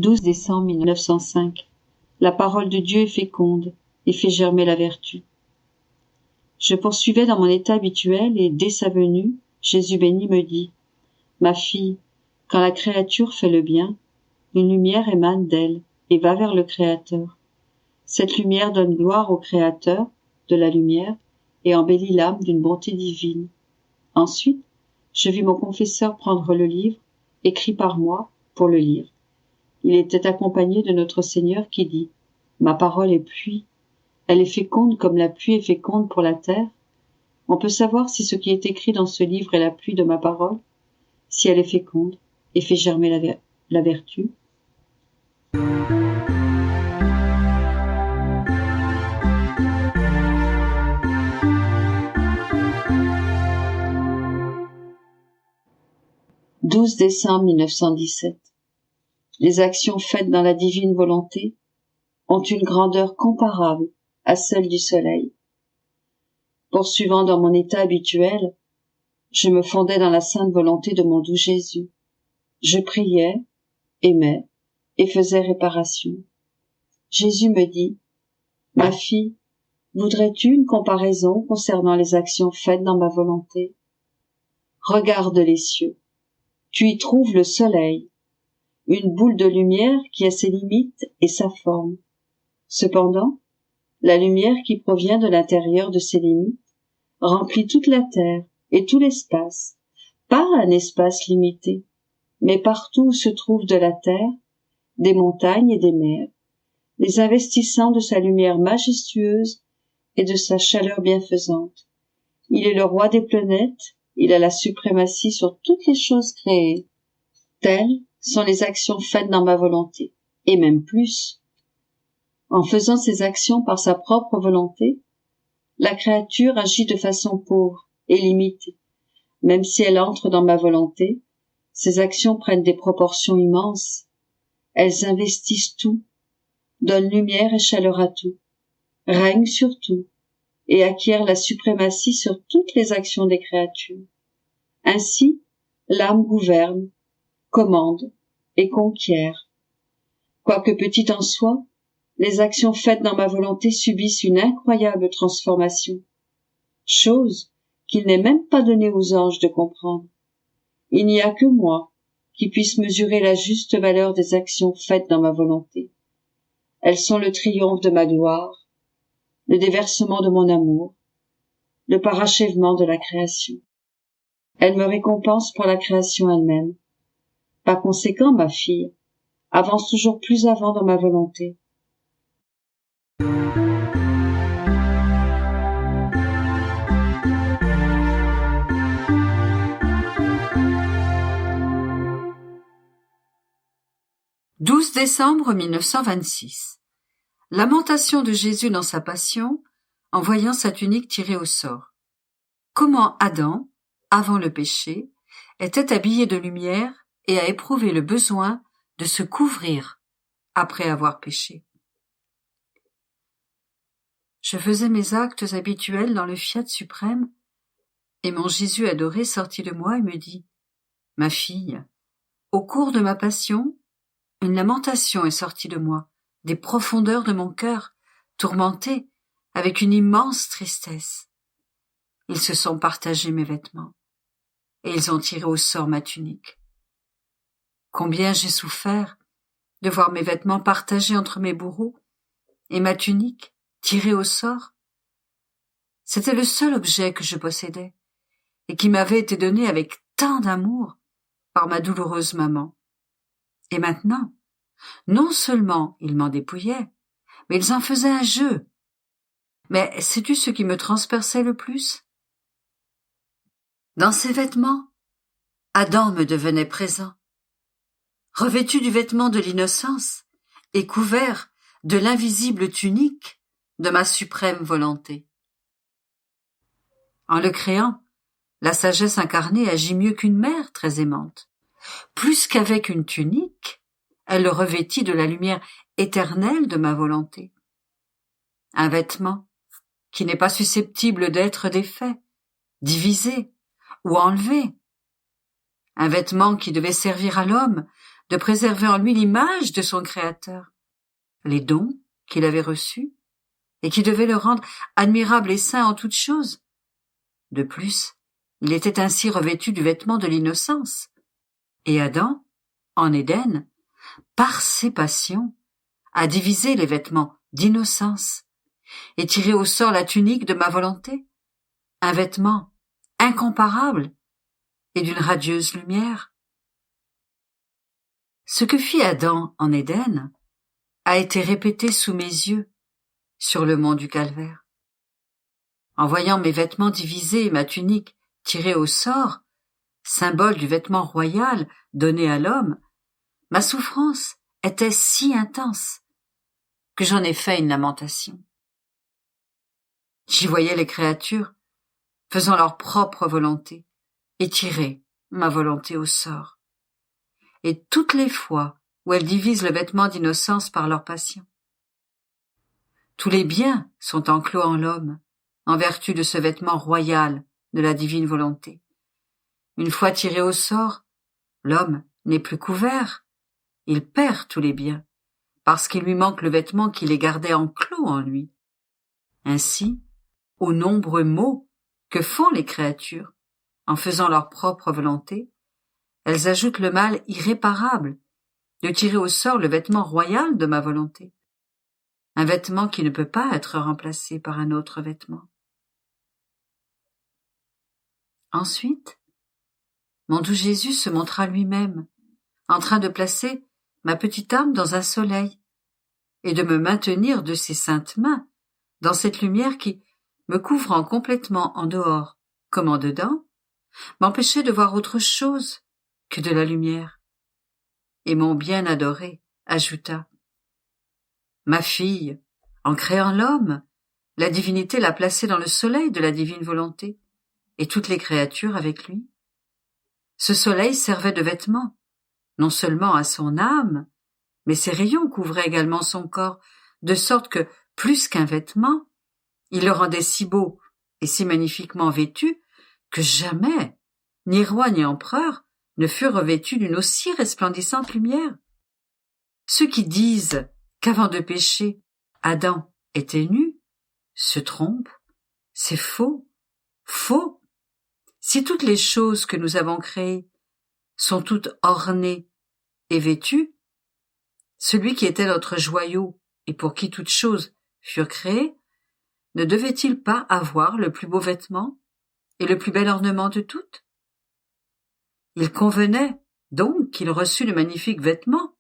12 décembre 1905. La parole de Dieu est féconde et fait germer la vertu. Je poursuivais dans mon état habituel et, dès sa venue, Jésus béni me dit : Ma fille, quand la créature fait le bien, une lumière émane d'elle et va vers le Créateur. Cette lumière donne gloire au Créateur de la lumière et embellit l'âme d'une bonté divine. Ensuite, je vis mon confesseur prendre le livre, écrit par moi, pour le lire. Il était accompagné de notre Seigneur qui dit : Ma parole est pluie. Elle est féconde comme la pluie est féconde pour la terre. On peut savoir si ce qui est écrit dans ce livre est la pluie de ma parole, si elle est féconde et fait germer la vertu. « 12 décembre 1917. Les actions faites dans la divine volonté ont une grandeur comparable à celle du soleil. Poursuivant dans mon état habituel, je me fondais dans la sainte volonté de mon doux Jésus. Je priais, aimais et faisais réparation. Jésus me dit : Ma fille, voudrais-tu une comparaison concernant les actions faites dans ma volonté ? Regarde les cieux. Tu y trouves le soleil, une boule de lumière qui a ses limites et sa forme. Cependant, la lumière qui provient de l'intérieur de ses limites remplit toute la terre et tout l'espace, pas un espace limité, mais partout où se trouve de la terre, des montagnes et des mers, les investissant de sa lumière majestueuse et de sa chaleur bienfaisante. Il est le roi des planètes, il a la suprématie sur toutes les choses créées. Telles sont les actions faites dans ma volonté, et même plus. En faisant ces actions par sa propre volonté, la créature agit de façon pauvre et limitée. Même si elle entre dans ma volonté, ces actions prennent des proportions immenses. Elles investissent tout, donnent lumière et chaleur à tout, règnent sur tout, et acquièrent la suprématie sur toutes les actions des créatures. Ainsi, l'âme gouverne, commande et conquiert. Quoique petite en soi, les actions faites dans ma volonté subissent une incroyable transformation, chose qu'il n'est même pas donné aux anges de comprendre. Il n'y a que moi qui puisse mesurer la juste valeur des actions faites dans ma volonté. Elles sont le triomphe de ma gloire, le déversement de mon amour, le parachèvement de la création. Elles me récompensent pour la création elle-même. Par conséquent, ma fille, avance toujours plus avant dans ma volonté. « 12 décembre 1926. Lamentation de Jésus dans sa passion, en voyant sa tunique tirée au sort. Comment Adam, avant le péché, était habillé de lumière et a éprouvé le besoin de se couvrir après avoir péché. Je faisais mes actes habituels dans le fiat suprême, et mon Jésus adoré sortit de moi et me dit : Ma fille, au cours de ma passion, une lamentation est sortie de moi, des profondeurs de mon cœur, tourmenté, avec une immense tristesse. Ils se sont partagés mes vêtements, et ils ont tiré au sort ma tunique. Combien j'ai souffert de voir mes vêtements partagés entre mes bourreaux, et ma tunique tirée au sort. C'était le seul objet que je possédais, et qui m'avait été donné avec tant d'amour par ma douloureuse maman. Et maintenant, non seulement ils m'en dépouillaient, mais ils en faisaient un jeu. Mais sais-tu ce qui me transperçait le plus ? Dans ces vêtements, Adam me devenait présent, revêtu du vêtement de l'innocence et couvert de l'invisible tunique de ma suprême volonté. En le créant, la sagesse incarnée agit mieux qu'une mère très aimante. Plus qu'avec une tunique, elle le revêtit de la lumière éternelle de ma volonté. Un vêtement qui n'est pas susceptible d'être défait, divisé ou enlevé. Un vêtement qui devait servir à l'homme de préserver en lui l'image de son Créateur, les dons qu'il avait reçus et qui devaient le rendre admirable et saint en toutes choses. De plus, il était ainsi revêtu du vêtement de l'innocence. Et Adam, en Éden, par ses passions, a divisé les vêtements d'innocence et tiré au sort la tunique de ma volonté, un vêtement incomparable et d'une radieuse lumière. Ce que fit Adam en Éden a été répété sous mes yeux sur le mont du Calvaire. En voyant mes vêtements divisés et ma tunique tirée au sort, symbole du vêtement royal donné à l'homme, ma souffrance était si intense que j'en ai fait une lamentation. J'y voyais les créatures faisant leur propre volonté et tirer ma volonté au sort. Et toutes les fois où elles divisent le vêtement d'innocence par leur passion. Tous les biens sont enclos en l'homme, en vertu de ce vêtement royal de la divine volonté. Une fois tiré au sort, l'homme n'est plus couvert, il perd tous les biens, parce qu'il lui manque le vêtement qui les gardait enclos en lui. Ainsi, aux nombreux maux que font les créatures, en faisant leur propre volonté, elles ajoutent le mal irréparable de tirer au sort le vêtement royal de ma volonté, un vêtement qui ne peut pas être remplacé par un autre vêtement. Ensuite, mon doux Jésus se montra lui-même, en train de placer ma petite âme dans un soleil, et de me maintenir de ses saintes mains dans cette lumière qui, me couvrant complètement en dehors comme en dedans, m'empêchait de voir autre chose que de la lumière. Et mon bien adoré ajouta: Ma fille, en créant l'homme, la divinité l'a placé dans le soleil de la divine volonté, et toutes les créatures avec lui. Ce soleil servait de vêtement, non seulement à son âme, mais ses rayons couvraient également son corps, de sorte que, plus qu'un vêtement, il le rendait si beau et si magnifiquement vêtu que jamais, ni roi ni empereur, ne furent revêtus d'une aussi resplendissante lumière. Ceux qui disent qu'avant de pécher, Adam était nu, se trompent, c'est faux, faux. Si toutes les choses que nous avons créées sont toutes ornées et vêtues, celui qui était notre joyau et pour qui toutes choses furent créées, ne devait-il pas avoir le plus beau vêtement et le plus bel ornement de toutes? Il convenait donc qu'il reçût le magnifique vêtement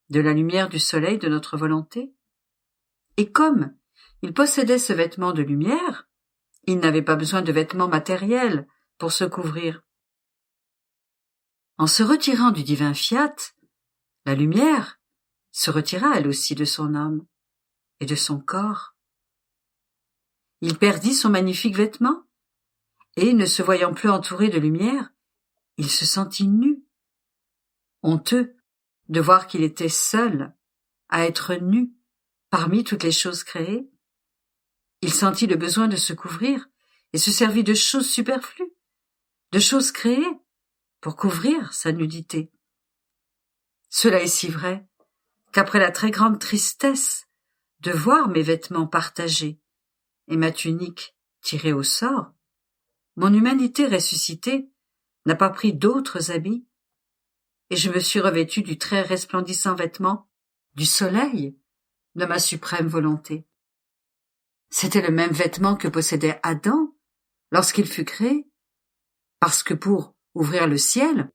de la lumière du soleil de notre volonté. Et comme il possédait ce vêtement de lumière, il n'avait pas besoin de vêtements matériels pour se couvrir. En se retirant du divin fiat, la lumière se retira elle aussi de son âme et de son corps. Il perdit son magnifique vêtement, et, ne se voyant plus entouré de lumière, il se sentit nu, honteux de voir qu'il était seul à être nu parmi toutes les choses créées. Il sentit le besoin de se couvrir et se servit de choses superflues, de choses créées, pour couvrir sa nudité. Cela est si vrai qu'après la très grande tristesse de voir mes vêtements partagés et ma tunique tirée au sort, mon humanité ressuscitée n'a pas pris d'autres habits, et je me suis revêtu du très resplendissant vêtement du soleil de ma suprême volonté. C'était le même vêtement que possédait Adam lorsqu'il fut créé, parce que pour ouvrir le ciel,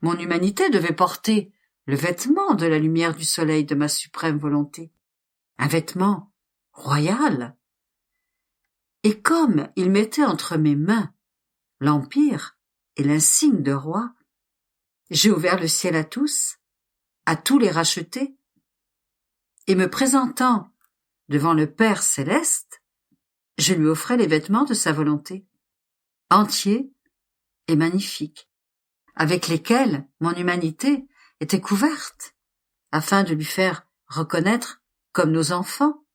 mon humanité devait porter le vêtement de la lumière du soleil de ma suprême volonté, un vêtement royal. Et comme il mettait entre mes mains l'empire et l'insigne de roi, j'ai ouvert le ciel à tous les racheter, et me présentant devant le Père céleste, je lui offrais les vêtements de sa volonté, entiers et magnifiques, avec lesquels mon humanité était couverte, afin de lui faire reconnaître, comme nos enfants,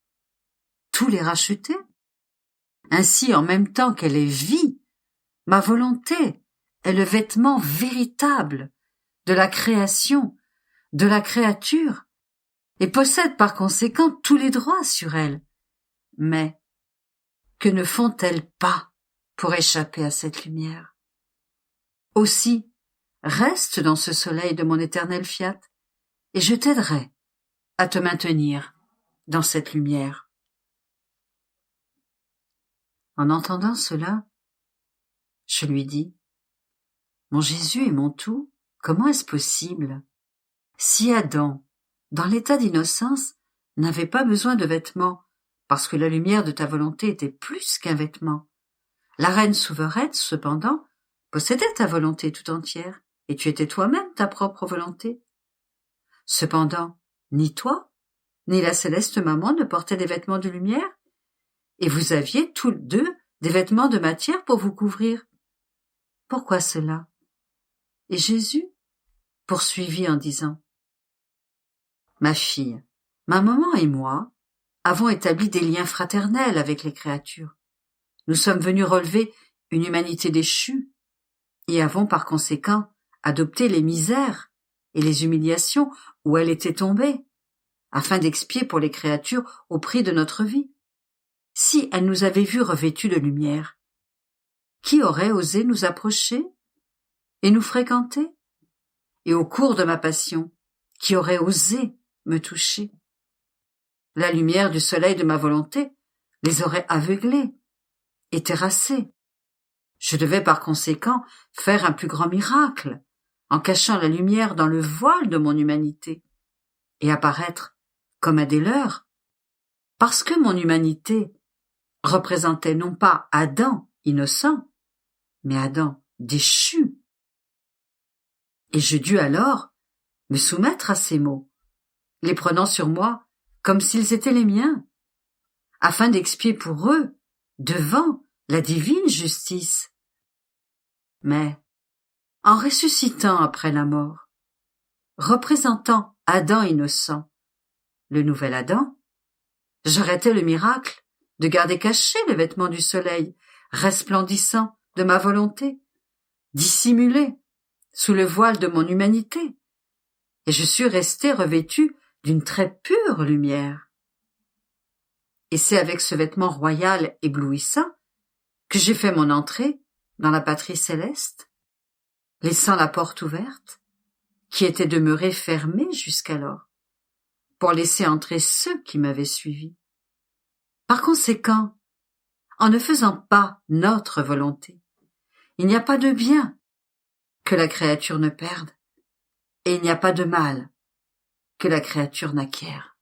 tous les rachetés. Ainsi, en même temps qu'elle est vie, ma volonté est le vêtement véritable de la création de la créature et possèdent par conséquent tous les droits sur elle. Mais que ne font-elles pas pour échapper à cette lumière? Aussi, reste dans ce soleil de mon éternel fiat, et je t'aiderai à te maintenir dans cette lumière. En entendant cela, je lui dis, mon Jésus et mon tout, comment est-ce possible? Si Adam, dans l'état d'innocence, n'avait pas besoin de vêtements, parce que la lumière de ta volonté était plus qu'un vêtement, la reine souveraine, cependant, possédait ta volonté tout entière, et tu étais toi-même ta propre volonté. Cependant, ni toi, ni la céleste maman ne portaient des vêtements de lumière, et vous aviez tous deux des vêtements de matière pour vous couvrir. Pourquoi cela? Et Jésus poursuivit en disant, ma fille, ma maman et moi avons établi des liens fraternels avec les créatures. Nous sommes venus relever une humanité déchue et avons par conséquent adopté les misères et les humiliations où elle était tombée, afin d'expier pour les créatures au prix de notre vie. Si elle nous avait vus revêtus de lumière, qui aurait osé nous approcher et nous fréquenter? Et au cours de ma passion, qui aurait osé me toucher? La lumière du soleil de ma volonté les aurait aveuglés et terrassés. Je devais par conséquent faire un plus grand miracle, en cachant la lumière dans le voile de mon humanité, et apparaître comme un des leurs, parce que mon humanité représentait non pas Adam innocent, mais Adam déchu. Et je dus alors me soumettre à ces mots, les prenant sur moi comme s'ils étaient les miens, afin d'expier pour eux devant la divine justice. Mais, en ressuscitant après la mort, représentant Adam innocent, le nouvel Adam, j'arrêtai le miracle de garder caché les vêtements du soleil resplendissant de ma volonté, dissimulé sous le voile de mon humanité, et je suis resté revêtu d'une très pure lumière. Et c'est avec ce vêtement royal éblouissant que j'ai fait mon entrée dans la patrie céleste, laissant la porte ouverte, qui était demeurée fermée jusqu'alors, pour laisser entrer ceux qui m'avaient suivi. Par conséquent, en ne faisant pas notre volonté, il n'y a pas de bien que la créature ne perde, et il n'y a pas de mal que la créature n'acquiert.